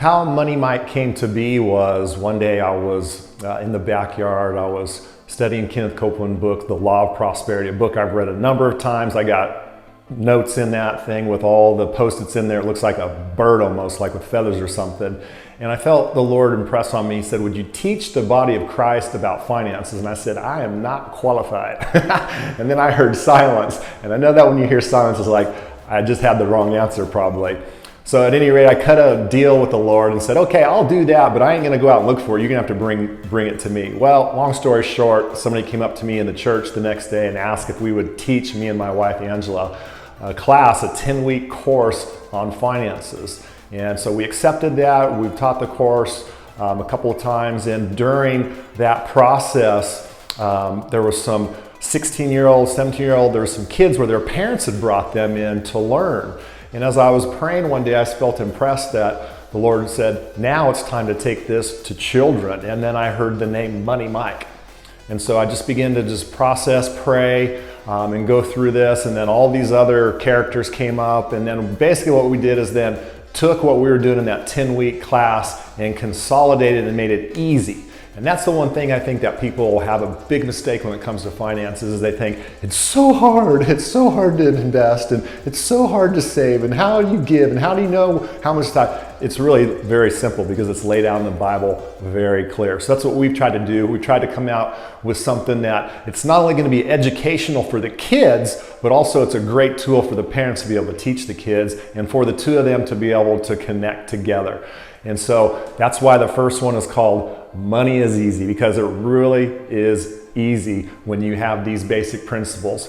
How Money Mike came to be was one day I was in the backyard. I was studying Kenneth Copeland's book, The Law of Prosperity, a book I've read a number of times. I got notes in that thing with all the Post-its in there. It looks like a bird almost, like with feathers or something. And I felt the Lord impress on me. He said, would you teach the body of Christ about finances? And I said, I am not qualified. And then I heard silence. And I know that when you hear silence, it's like, I just had the wrong answer probably. So at any rate, I cut a deal with the Lord and said, okay, I'll do that, but I ain't gonna go out and look for it. You're gonna have to bring it to me. Well, long story short, somebody came up to me in the church the next day and asked if we would teach me and my wife, Angela, a class, a 10-week course on finances. And so we accepted that. We've taught the course a couple of times, and during that process, there was some 16-year-old, 17-year-old, there were some kids where their parents had brought them in to learn. And as I was praying one day, I felt impressed that the Lord said, now it's time to take this to children. And then I heard the name Money Mike. And so I just began to just process, pray, and go through this. And then all these other characters came up. And then basically what we did is then took what we were doing in that 10-week class and consolidated and made it easy. And that's the one thing I think that people have a big mistake when it comes to finances, is they think it's so hard to invest, and it's so hard to save, and how do you give, and how do you know how much time? It's really very simple because it's laid out in the Bible very clear. So that's what we've tried to do. We've tried to come out with something that it's not only going to be educational for the kids, but also it's a great tool for the parents to be able to teach the kids and for the two of them to be able to connect together. And so that's why the first one is called Money is Easy, because it really is easy when you have these basic principles.